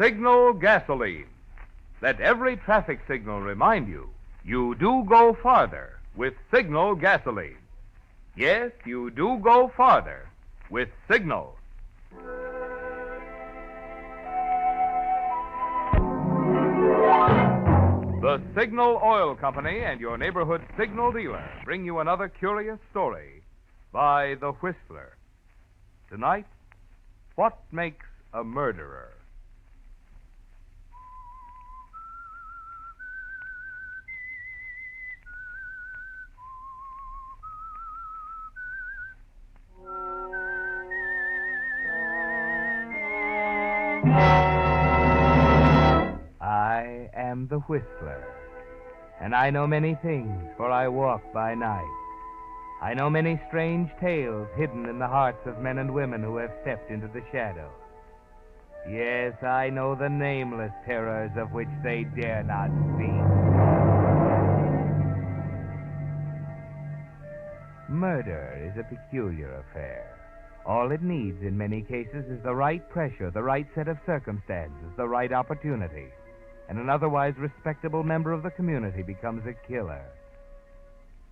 Signal gasoline. Let every traffic signal remind you, you do go farther with Signal gasoline. Yes, you do go farther with Signal. The Signal Oil Company and your neighborhood signal dealer bring you another curious story by The Whistler. Tonight, what makes a murderer? I am the Whistler, and I know many things, for I walk by night. I know many strange tales hidden in the hearts of men and women who have stepped into the shadows. Yes, I know the nameless terrors of which they dare not speak. Murder is a peculiar affair. All it needs in many cases is the right pressure, the right set of circumstances, the right opportunity. And an otherwise respectable member of the community becomes a killer.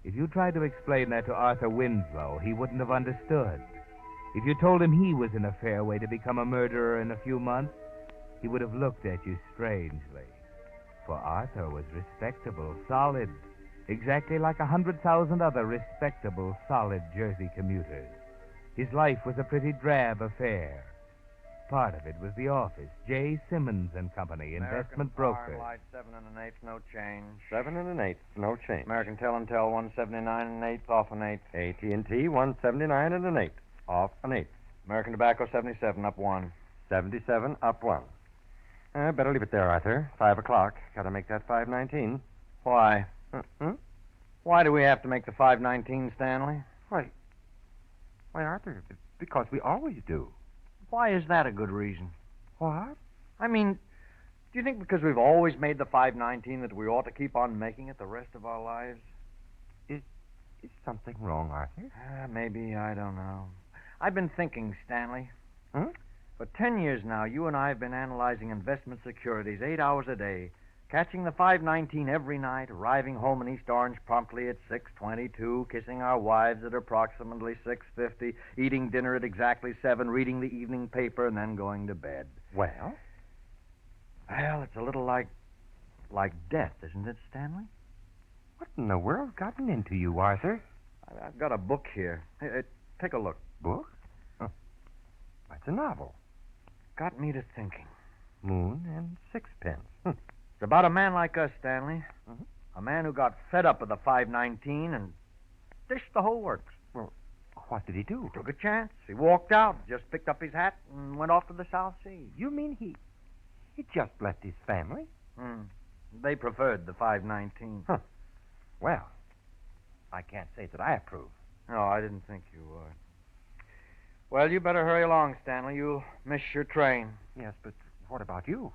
If you tried to explain that to Arthur Winslow, he wouldn't have understood. If you told him he was in a fair way to become a murderer in a few months, he would have looked at you strangely. For Arthur was respectable, solid, exactly like 100,000 other respectable, solid Jersey commuters. His life was a pretty drab affair. Part of it was the office, J. Simmons and Company, investment broker. Light 7 1/8, no change. 7 1/8, no change. American Tel and Tel 179 1/8, off an 8. AT&T 179 1/8, off an 8. American Tobacco 77, up 1. 77, up 1. Better leave it there, Arthur. 5 o'clock. Got to make that 519. Why? Hmm? Why do we have to make the 519, Stanley? Why, Arthur, because we always do. Why is that a good reason? What? I mean, do you think because we've always made the 519 that we ought to keep on making it the rest of our lives? Is something wrong, Arthur? Maybe, I don't know. I've been thinking, Stanley. Hmm? For 10 years now, you and I have been analyzing investment securities 8 hours a day, catching the 519 every night, arriving home in East Orange promptly at 6:22, kissing our wives at approximately 6:50, eating dinner at exactly 7, reading the evening paper, and then going to bed. Well? Well, it's a little like death, isn't it, Stanley? What in the world's gotten into you, Arthur? I've got a book here. Hey, take a look. Book? Oh. It's a novel. Got me to thinking. Moon and Sixpence. It's about a man like us, Stanley. Mm-hmm. A man who got fed up with the 519 and dished the whole works. Well, what did he do? Took a chance. He walked out, just picked up his hat, and went off to the South Seas. You mean he just left his family? They preferred the 519. Huh. Well, I can't say that I approve. No, I didn't think you would. Well, you better hurry along, Stanley. You'll miss your train. Yes, but what about you?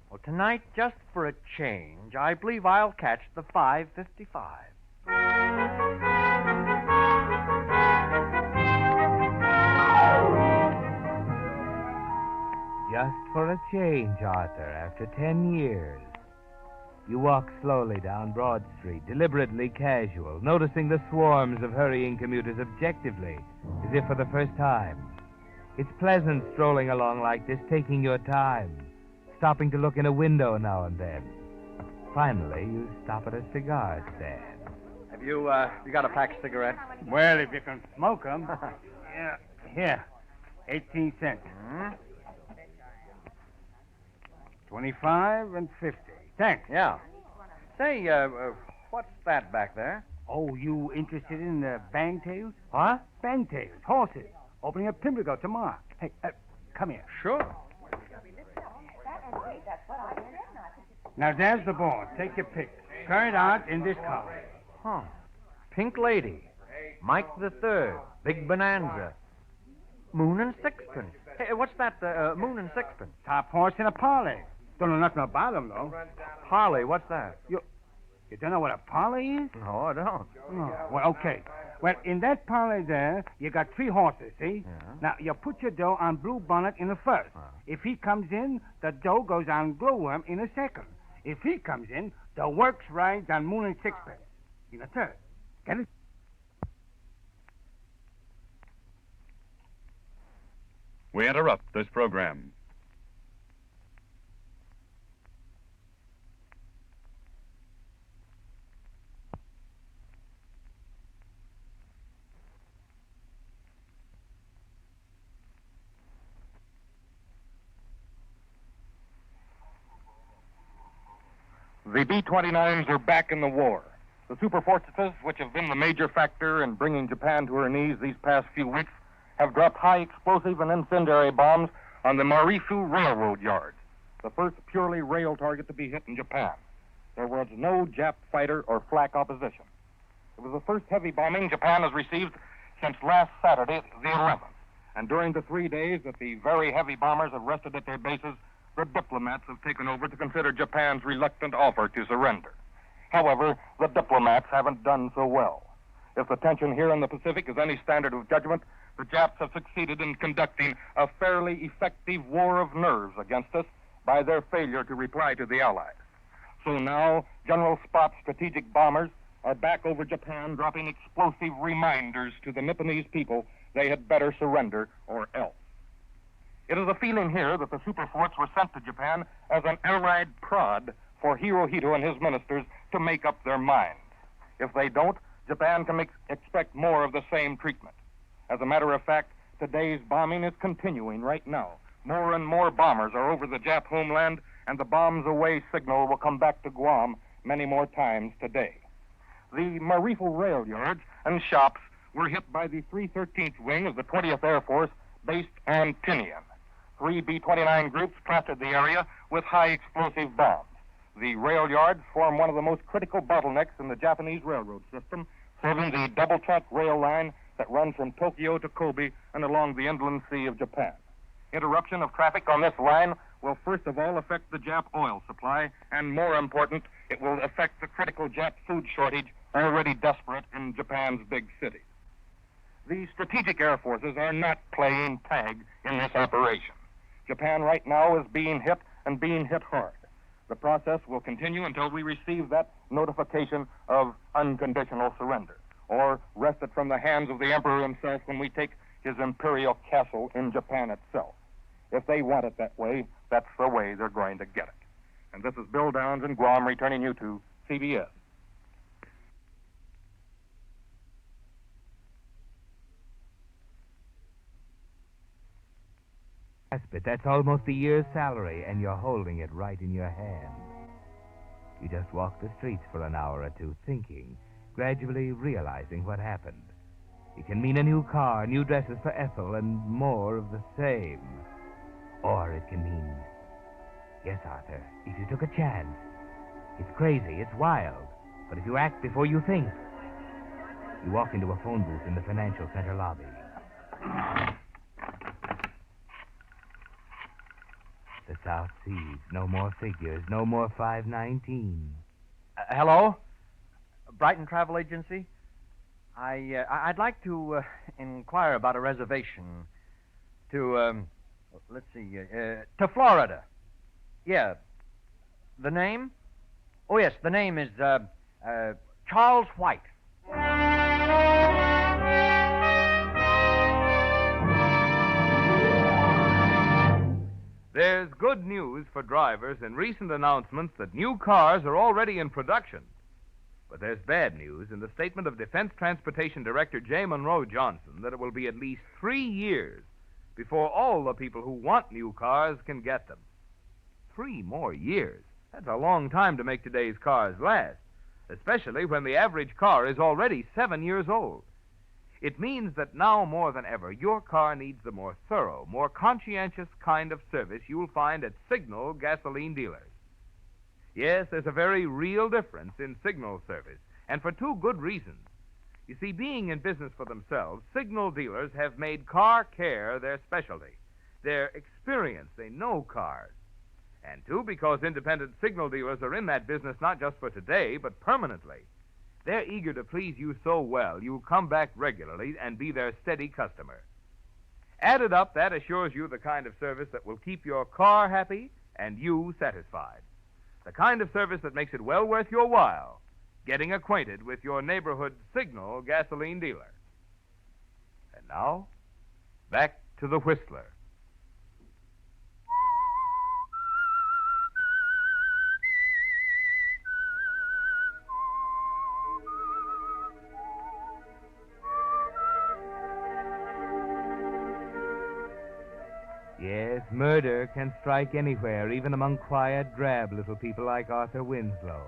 Well, tonight, just for a change, I believe I'll catch the 5:55. Just for a change, Arthur, after 10 years. You walk slowly down Broad Street, deliberately casual, noticing the swarms of hurrying commuters objectively, as if for the first time. It's pleasant strolling along like this, taking your time, stopping to look in a window now and then. Finally, you stop at a cigar stand. Have you got a pack of cigarettes? Well, if you can smoke 'em. Yeah, here. 18 cents. 25 and 50. Thanks. Yeah. Say, what's that back there? Oh, you interested in bangtails? Huh? Bangtails, horses. Opening up Pimlico tomorrow. Hey, come here. Sure. Now, there's the board. Take your pick. Current out in this column. Huh. Pink Lady. Mike the Third. Big Bonanza. Moon and Sixpence. Hey, what's that, Moon and Sixpence? Top horse in a parlay. Don't know nothing about them, though. Harley, what's that? You You don't know what a parlor is? No, I don't. Oh, well, okay. Well, in that parlor there, you got 3 horses, see? Yeah. Now, you put your dough on Blue Bonnet in the first. If he comes in, the dough goes on Glowworm in the second. If he comes in, the works rides on Moon and Sixpence in the third. Get it? We interrupt this program. The B-29s are back in the war. The superfortresses, which have been the major factor in bringing Japan to her knees these past few weeks, have dropped high explosive and incendiary bombs on the Marifu Railroad Yard, the first purely rail target to be hit in Japan. There was no Jap fighter or flak opposition. It was the first heavy bombing Japan has received since last Saturday, the 11th. And during the 3 days that the very heavy bombers have rested at their bases, the diplomats have taken over to consider Japan's reluctant offer to surrender. However, the diplomats haven't done so well. If the tension here in the Pacific is any standard of judgment, the Japs have succeeded in conducting a fairly effective war of nerves against us by their failure to reply to the Allies. So now, General Spot's strategic bombers are back over Japan, dropping explosive reminders to the Nipponese people they had better surrender or else. It is a feeling here that the superforts were sent to Japan as an Allied prod for Hirohito and his ministers to make up their minds. If they don't, Japan can expect more of the same treatment. As a matter of fact, today's bombing is continuing right now. More and more bombers are over the Jap homeland, and the bombs away signal will come back to Guam many more times today. The Marifu rail yards and shops were hit by the 313th Wing of the 20th Air Force based on Tinian. 3 B-29 groups plastered the area with high explosive bombs. The rail yards form one of the most critical bottlenecks in the Japanese railroad system, serving the double-track rail line that runs from Tokyo to Kobe and along the inland sea of Japan. Interruption of traffic on this line will first of all affect the Jap oil supply, and more important, it will affect the critical Jap food shortage already desperate in Japan's big cities. The strategic air forces are not playing tag in this operation. Japan right now is being hit and being hit hard. The process will continue until we receive that notification of unconditional surrender, or wrest it from the hands of the Emperor himself when we take his imperial castle in Japan itself. If they want it that way, that's the way they're going to get it. And this is Bill Downs in Guam returning you to CBS. But that's almost a year's salary, and you're holding it right in your hand. You just walk the streets for an hour or two, thinking, gradually realizing what happened. It can mean a new car, new dresses for Ethel, and more of the same. Or it can mean, yes, Arthur, if you took a chance. It's crazy, it's wild, but if you act before you think. You walk into a phone booth in the financial center lobby. The South Seas. No more figures. No more 519. Hello? Brighton Travel Agency? I'd like to inquire about a reservation to, let's see, to Florida. Yeah. The name? Oh, yes, the name is, Charles White. There's good news for drivers in recent announcements that new cars are already in production. But there's bad news in the statement of Defense Transportation Director J. Monroe Johnson that it will be at least 3 years before all the people who want new cars can get them. 3 more years. That's a long time to make today's cars last, especially when the average car is already 7 years old. It means that now more than ever, your car needs the more thorough, more conscientious kind of service you'll find at Signal gasoline dealers. Yes, there's a very real difference in Signal service, and for 2 good reasons. You see, being in business for themselves, Signal dealers have made car care their specialty. Their experience, they know cars. And two, because independent signal dealers are in that business not just for today, but permanently. They're eager to please you so well, you'll come back regularly and be their steady customer. Added up, that assures you the kind of service that will keep your car happy and you satisfied. The kind of service that makes it well worth your while getting acquainted with your neighborhood Signal gasoline dealer. And now, back to the Whistler. Yes, murder can strike anywhere, even among quiet, drab little people like Arthur Winslow.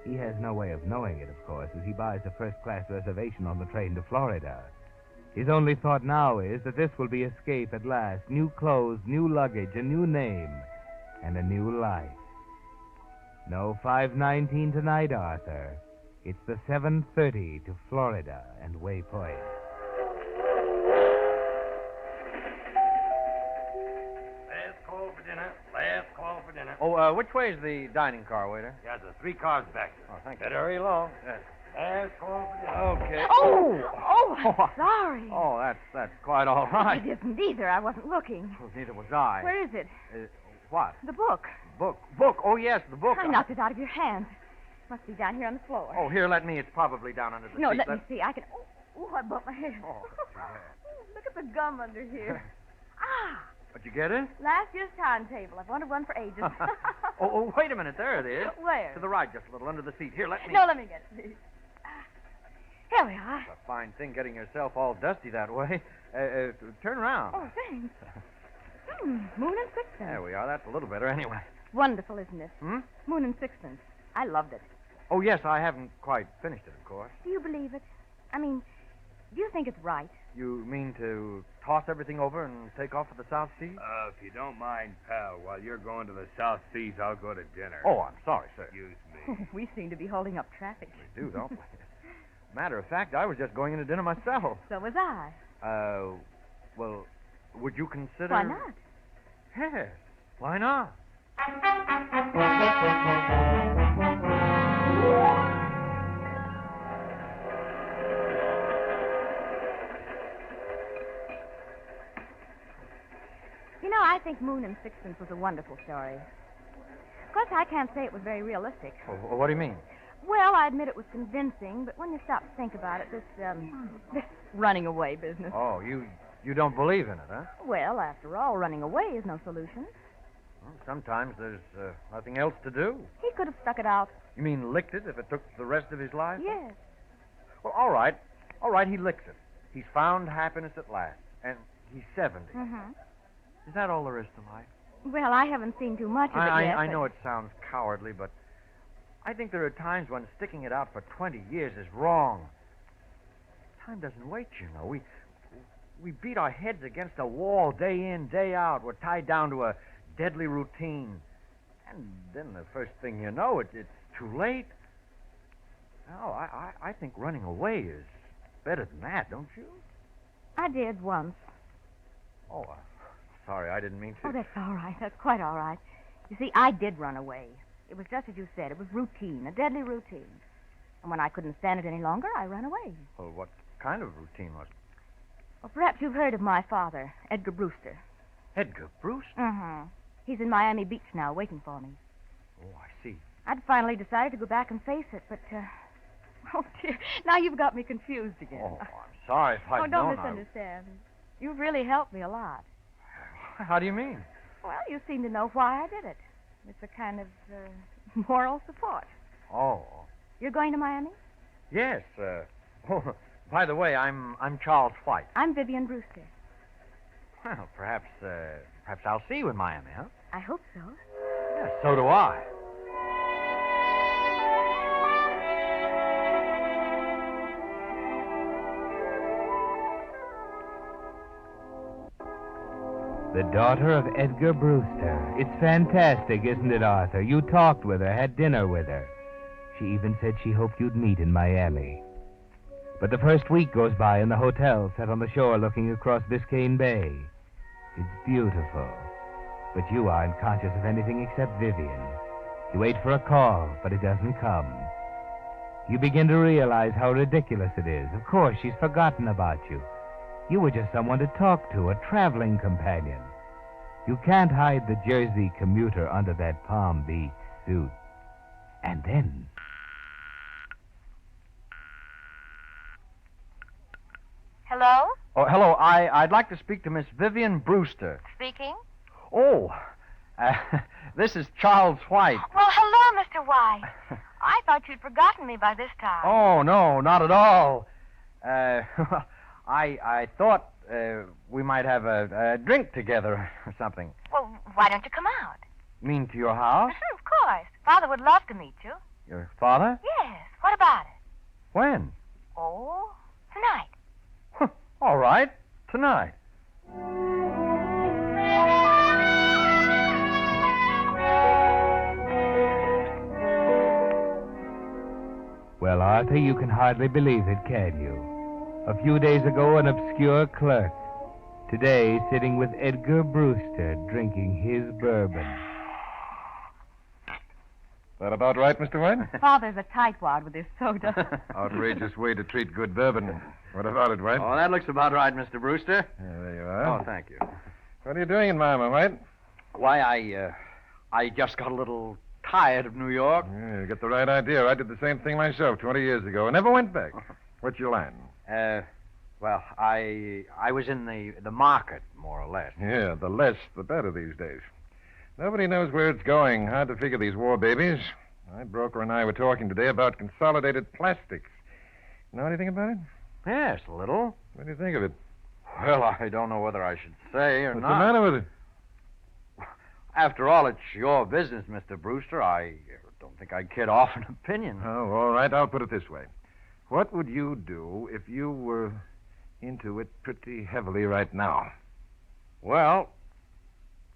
He has no way of knowing it, of course, as he buys a first-class reservation on the train to Florida. His only thought now is that this will be escape at last. New clothes, new luggage, a new name, and a new life. No 5:19 tonight, Arthur. It's the 7:30 to Florida and Waypoint. Last call for dinner. Oh, which way is the dining car, waiter? There's 3 cars back. Oh, thank you. Better hurry along. Last call for dinner. Okay. I'm sorry. Oh, that's quite all right. It isn't either. I wasn't looking. Well, neither was I. Where is it? What? The book. Book. Oh, yes, the book. I knocked it out of your hand. Must be down here on the floor. Oh, here, let me. It's probably down under the no, seat. let me see. I can. Oh, I bumped my head. Oh, Look at the gum under here. Did you get it? Last year's timetable. I've wanted one for ages. oh, wait a minute. There it is. Where? To the right, just a little under the seat. Here, let me. No, let me get it, please. Here we are. It's a fine thing getting yourself all dusty that way. Turn around. Oh, thanks. Moon and Sixpence. There we are. That's a little better anyway. Wonderful, isn't it? Hmm? Moon and Sixpence. I loved it. Oh, yes, I haven't quite finished it, of course. Do you believe it? I mean, do you think it's right? You mean to toss everything over and take off for the South Seas? If you don't mind, pal, while you're going to the South Seas, I'll go to dinner. Oh, I'm sorry, sir. Excuse me. We seem to be holding up traffic. We do, don't we? Matter of fact, I was just going into dinner myself. So was I. Well, would you consider... Why not? Yes, why not? You know, I think Moon and Sixpence was a wonderful story. Of course, I can't say it was very realistic. Oh, what do you mean? Well, I admit it was convincing, but when you stop to think about it, this running away business. Oh, you don't believe in it, huh? Well, after all, running away is no solution. Well, sometimes there's nothing else to do. He could have stuck it out. You mean licked it if it took the rest of his life? Yes. Well, all right. All right, he licks it. He's found happiness at last. And he's 70. Mm-hmm. Is that all there is to life? Well, I haven't seen too much of it yet. I but- know it sounds cowardly, but I think there are times when sticking it out for 20 years is wrong. Time doesn't wait, you know. We beat our heads against a wall day in, day out. We're tied down to a deadly routine. And then the first thing you know, it's too late. No, I think running away is better than that, don't you? I did once. Oh, sorry, I didn't mean to. Oh, that's all right. That's quite all right. You see, I did run away. It was just as you said. It was routine, a deadly routine. And when I couldn't stand it any longer, I ran away. Well, what kind of routine was it? Well, perhaps you've heard of my father, Edgar Brewster. Edgar Brewster? Mm-hmm. He's in Miami Beach now, waiting for me. Oh, I see. I'd finally decided to go back and face it, but, oh, dear. Now you've got me confused again. Oh, I'm sorry if I'd don't known. misunderstand. You've really helped me a lot. How do you mean? Well, you seem to know why I did it. It's a kind of moral support. Oh, You're going to Miami? yes. Oh, by the way, I'm Charles White. I'm Vivian Brewster. Well, perhaps I'll see you in Miami, huh? I hope so. Yes, so do I. The daughter of Edgar Brewster. It's fantastic, isn't it, Arthur? You talked with her, had dinner with her. She even said she hoped you'd meet in Miami. But the first week goes by in the hotel set on the shore looking across Biscayne Bay. It's beautiful. But you aren't conscious of anything except Vivian. You wait for a call, but it doesn't come. You begin to realize how ridiculous it is. Of course, she's forgotten about you. You were just someone to talk to, a traveling companion. You can't hide the Jersey commuter under that Palm Beach suit. And then... Hello? Oh, hello. I'd like to speak to Miss Vivian Brewster. Speaking? Oh, this is Charles White. Well, hello, Mr. White. I thought you'd forgotten me by this time. Oh, no, not at all. I thought we might have a drink together or something. Well, why don't you come out? You mean to your house? Of course. Father would love to meet you. Your father? Yes. What about it? When? Oh, tonight. All right, tonight. Well, Arthur, you can hardly believe it, can you? A few days ago, an obscure clerk. Today, sitting with Edgar Brewster, drinking his bourbon. That about right, Mr. White? Father's a tightwad with his soda. Outrageous way to treat good bourbon. What about it, White? Oh, that looks about right, Mr. Brewster. Yeah, there you are. Oh, thank you. What are you doing in Miami, White? Why, I just got a little tired of New York. Yeah, you got the right idea. I did the same thing myself 20 years ago and never went back. What's your line? Well, I was in the market, more or less. Yeah, the less, the better these days. Nobody knows where it's going. Hard to figure these war babies. My broker and I were talking today about Consolidated Plastics. Know anything about it? Yes, a little. What do you think of it? Well, I don't know whether I should say or What's not. the matter with it? After all, it's your business, Mr. Brewster. I don't think I'd care to offer an opinion. Oh, all right. I'll put it this way. What would you do if you were into it pretty heavily right now? Well,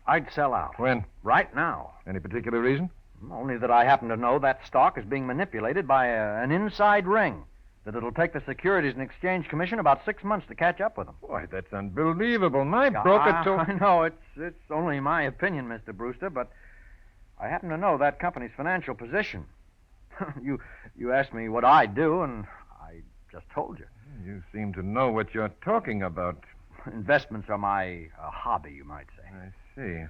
I'd sell out. When? Right now. Any particular reason? Only that I happen to know that stock is being manipulated by an inside ring. That it'll take the Securities and Exchange Commission about 6 months to catch up with them. Boy, that's unbelievable. My broker told... I know. It's only my opinion, Mr. Brewster, but I happen to know that company's financial position. You asked me what I'd do, and I just told you. You seem to know what you're talking about. Investments are my hobby, you might say. I see.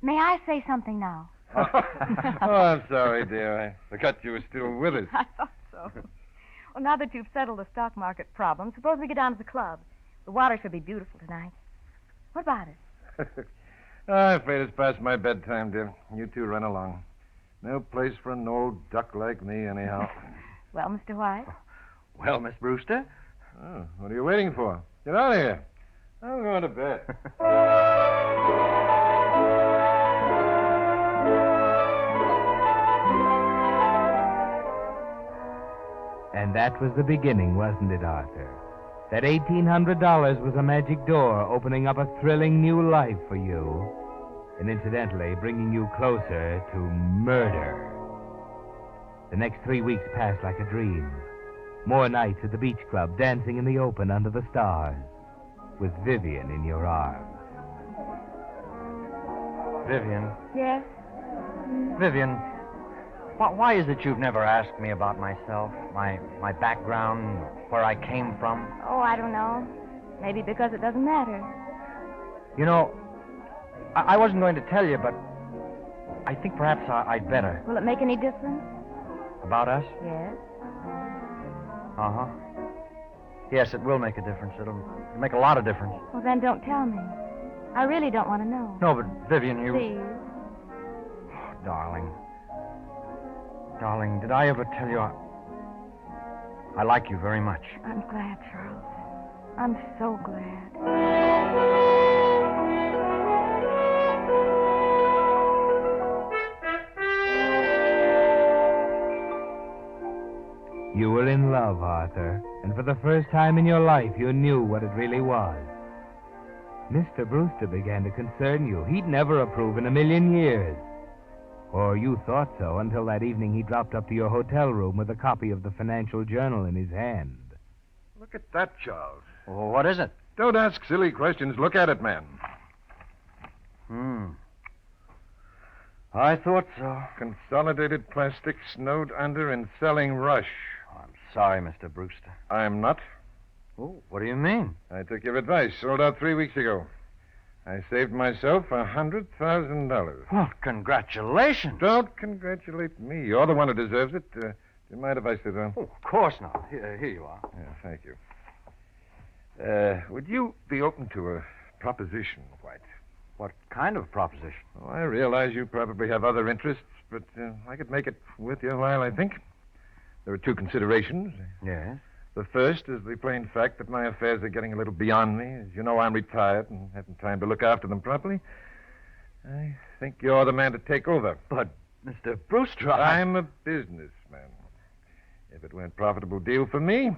May I say something now? Oh, I'm sorry, dear. I forgot you were still with us. I thought so. Well, now that you've settled the stock market problem, suppose we get down to the club. The water should be beautiful tonight. What about it? I'm afraid it's past my bedtime, dear. You two run along. No place for an old duck like me, anyhow. Well, Mr. White? Well, Miss Brewster? Oh, what are you waiting for? Get out of here. I'm going to bed. And that was the beginning, wasn't it, Arthur? That $1,800 was a magic door opening up a thrilling new life for you. And incidentally, bringing you closer to murder. The next 3 weeks passed like a dream. More nights at the beach club, dancing in the open under the stars, with Vivian in your arms. Vivian. Yes? Vivian, why is it you've never asked me about myself, my background, where I came from? Oh, I don't know. Maybe because it doesn't matter. You know, I wasn't going to tell you, but I think perhaps I'd better. Will it make any difference? About us? Yes. Uh-huh. Yes, it will make a difference. It'll make a lot of difference. Well, then don't tell me. I really don't want to know. No, but Vivian, you... Please. Oh, darling. Darling, did I ever tell you I like you very much? I'm glad, Charles. I'm so glad. You were in love, Arthur, and for the first time in your life, you knew what it really was. Mr. Brewster began to concern you. He'd never approve in a million years. Or you thought so until that evening he dropped up to your hotel room with a copy of the Financial Journal in his hand. Look at that, Charles. Well, what is it? Don't ask silly questions. Look at it, man. I thought so. Consolidated Plastics snowed under in selling rush. Oh, I'm sorry, Mr. Brewster. I'm not. Oh, what do you mean? I took your advice. Sold out 3 weeks ago. I saved myself $100,000. Well, congratulations. Don't congratulate me. You're the one who deserves it. Do you mind if I sit down? Oh, of course not. Here you are. Yeah, thank you. Would you be open to a proposition, White? What kind of proposition? Oh, I realize you probably have other interests, but I could make it worth your while, I think. There are 2 considerations. Yes? The first is the plain fact that my affairs are getting a little beyond me. As you know, I'm retired and haven't time to look after them properly. I think you're the man to take over. But, Mr. Brewster, I'm a businessman. If it weren't a profitable deal for me,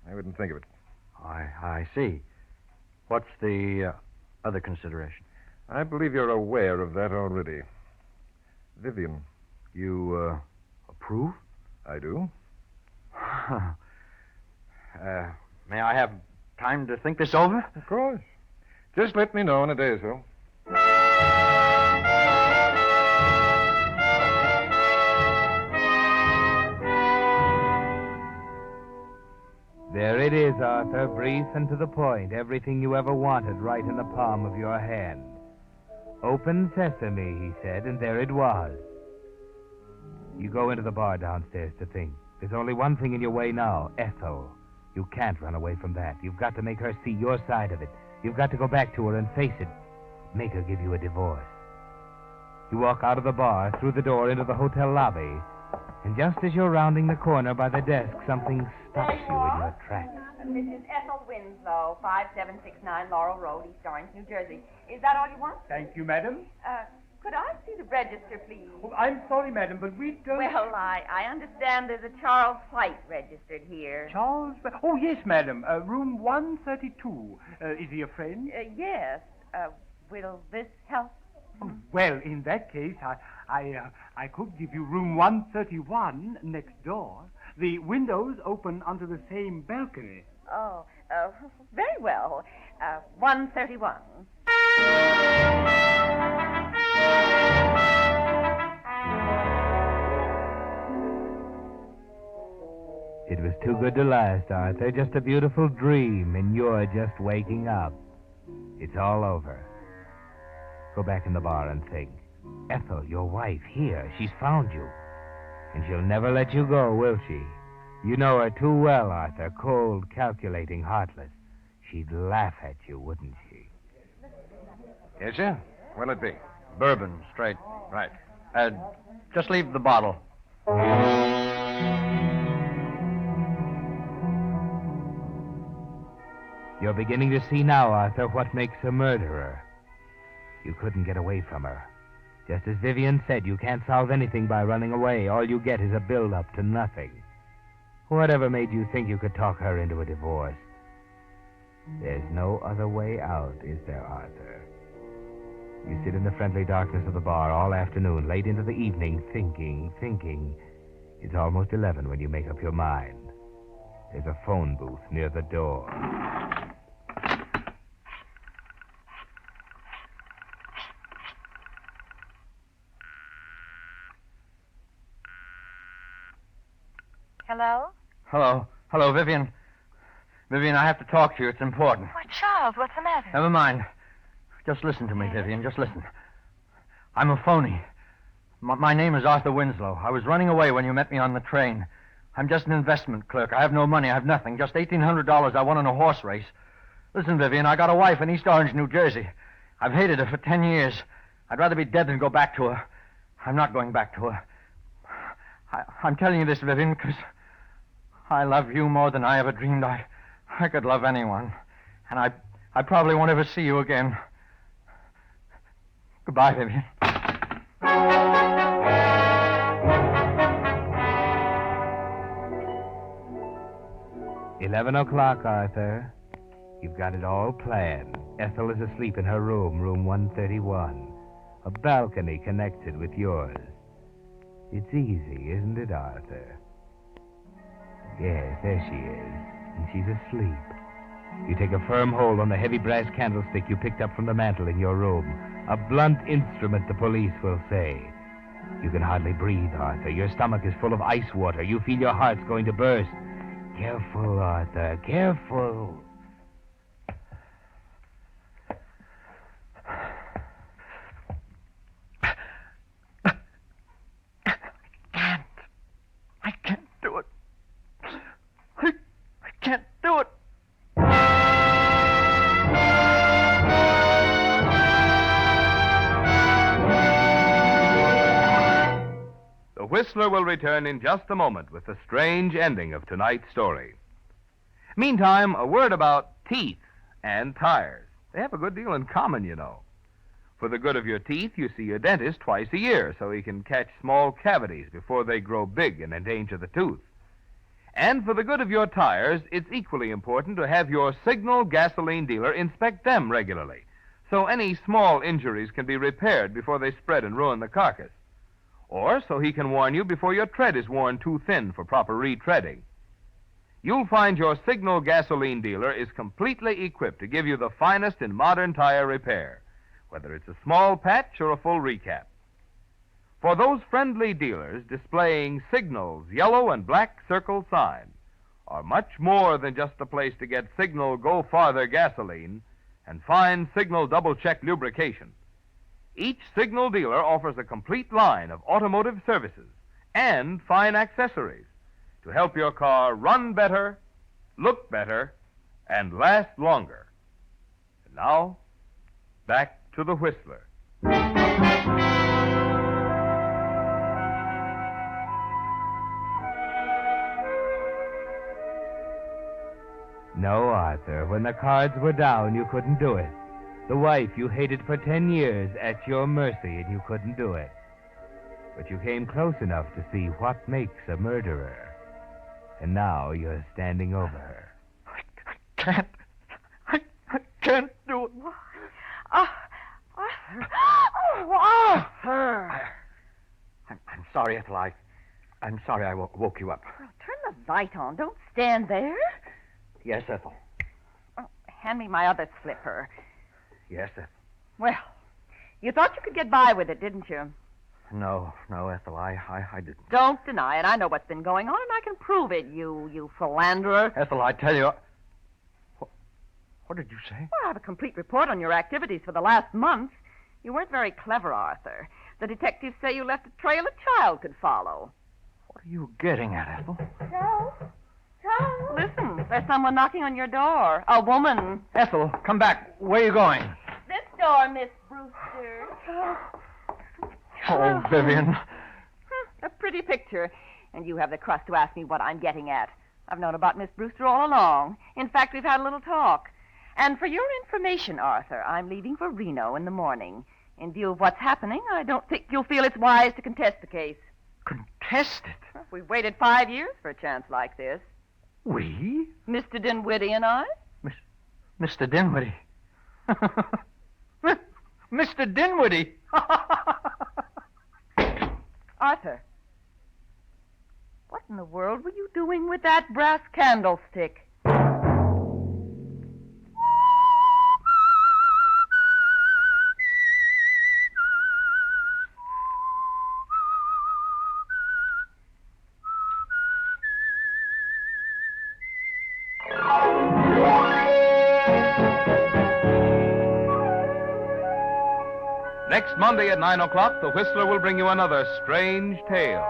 I wouldn't think of it. I see. What's the other consideration? I believe you're aware of that already. Vivian. You, approve? I do. May I have time to think this over? Of course. Just let me know in a day or so. There it is, Arthur, brief and to the point. Everything you ever wanted right in the palm of your hand. Open sesame, he said, and there it was. You go into the bar downstairs to think. There's only one thing in your way now, Ethel. You can't run away from that. You've got to make her see your side of it. You've got to go back to her and face it. Make her give you a divorce. You walk out of the bar, through the door, into the hotel lobby. And just as you're rounding the corner by the desk, something stops you in your tracks. This is Ethel Winslow, 5769 Laurel Road, East Orange, New Jersey. Is that all you want? Thank you, madam. Could I see the register, please? Oh, I'm sorry, madam, but we don't... Well, I understand there's a Charles White registered here. Charles... Oh, yes, madam. Room 132. Is he a friend? Yes. Will this help? Oh, well, in that case, I could give you room 131 next door. The windows open onto the same balcony. Oh, very well. 131. It was too good to last, Arthur. Just a beautiful dream, and you're just waking up. It's all over. Go back in the bar and think. Ethel, your wife, here. She's found you. And she'll never let you go, will she? You know her too well, Arthur. Cold, calculating, heartless. She'd laugh at you, wouldn't she? Yes, sir? What'll it be? Bourbon, straight. Right. Just leave the bottle. You're beginning to see now, Arthur, what makes a murderer. You couldn't get away from her. Just as Vivian said, you can't solve anything by running away. All you get is a build-up to nothing. Whatever made you think you could talk her into a divorce? There's no other way out, is there, Arthur? You sit in the friendly darkness of the bar all afternoon, late into the evening, thinking. It's almost 11 when you make up your mind. There's a phone booth near the door. Hello? Hello, Vivian. Vivian, I have to talk to you. It's important. Why, Charles, what's the matter? Never mind. Just listen to me, Vivian. Just listen. I'm a phony. My name is Arthur Winslow. I was running away when you met me on the train. I'm just an investment clerk. I have no money. I have nothing. Just $1,800 I won in a horse race. Listen, Vivian, I got a wife in East Orange, New Jersey. I've hated her for 10 years. I'd rather be dead than go back to her. I'm not going back to her. I'm telling you this, Vivian, because I love you more than I ever dreamed I could love anyone. And I probably won't ever see you again. Goodbye, Vivian. 11 o'clock, Arthur. You've got it all planned. Ethel is asleep in her room, room 131. A balcony connected with yours. It's easy, isn't it, Arthur? Yes, there she is. And she's asleep. You take a firm hold on the heavy brass candlestick you picked up from the mantel in your room. A blunt instrument, the police will say. You can hardly breathe, Arthur. Your stomach is full of ice water. You feel your heart's going to burst. Careful, Arthur. Careful. I can't do it. I can't do it. The Whistler will return in just a moment with the strange ending of tonight's story. Meantime, a word about teeth and tires. They have a good deal in common, you know. For the good of your teeth, you see your dentist twice a year so he can catch small cavities before they grow big and endanger the tooth. And for the good of your tires, it's equally important to have your Signal gasoline dealer inspect them regularly, so any small injuries can be repaired before they spread and ruin the carcass. Or so he can warn you before your tread is worn too thin for proper retreading. You'll find your Signal gasoline dealer is completely equipped to give you the finest in modern tire repair, whether it's a small patch or a full recap. For those friendly dealers displaying Signal's yellow and black circle sign are much more than just a place to get Signal Go Farther gasoline and fine Signal double-check lubrication. Each Signal dealer offers a complete line of automotive services and fine accessories to help your car run better, look better, and last longer. And now, back to the Whistler. No, Arthur. When the cards were down, you couldn't do it. The wife you hated for 10 years at your mercy, and you couldn't do it. But you came close enough to see what makes a murderer. And now you're standing over her. I can't do it. Arthur! I'm sorry, Ethel. I'm sorry I woke you up. Well, turn the light on. Don't stand there. Yes, Ethel. Oh, hand me my other slipper. Yes, Ethel. Well, you thought you could get by with it, didn't you? No, Ethel, I didn't. Don't deny it. I know what's been going on, and I can prove it, you philanderer. Ethel, I tell you... What did you say? Well, I have a complete report on your activities for the last month. You weren't very clever, Arthur. The detectives say you left a trail a child could follow. What are you getting at, Ethel? Joe? Joe? Listen, there's someone knocking on your door. A woman. Ethel, come back. Where are you going? This door, Miss Brewster. Oh, Vivian. A pretty picture. And you have the crust to ask me what I'm getting at. I've known about Miss Brewster all along. In fact, we've had a little talk. And for your information, Arthur, I'm leaving for Reno in the morning. In view of what's happening, I don't think you'll feel it's wise to contest the case. Contest it? We've waited 5 years for a chance like this. We? Mr. Dinwiddie and I. Mr. Dinwiddie. Mr. Dinwiddie. Arthur, what in the world were you doing with that brass candlestick? Next Monday at 9 o'clock, The Whistler will bring you another strange tale.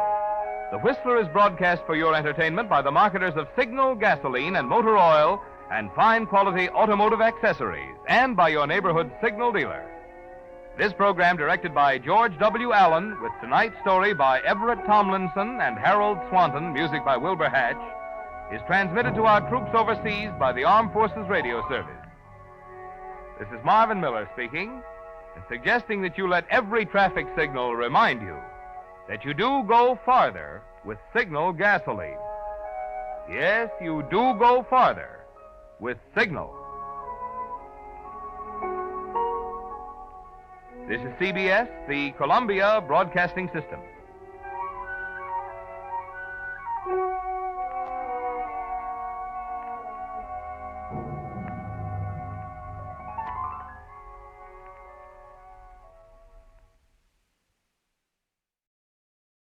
The Whistler is broadcast for your entertainment by the marketers of Signal gasoline and motor oil and fine quality automotive accessories, and by your neighborhood Signal dealer. This program, directed by George W. Allen, with tonight's story by Everett Tomlinson and Harold Swanton, music by Wilbur Hatch, is transmitted to our troops overseas by the Armed Forces Radio Service. This is Marvin Miller speaking, and suggesting that you let every traffic signal remind you that you do go farther with Signal gasoline. Yes, you do go farther with Signal. This is CBS, the Columbia Broadcasting System.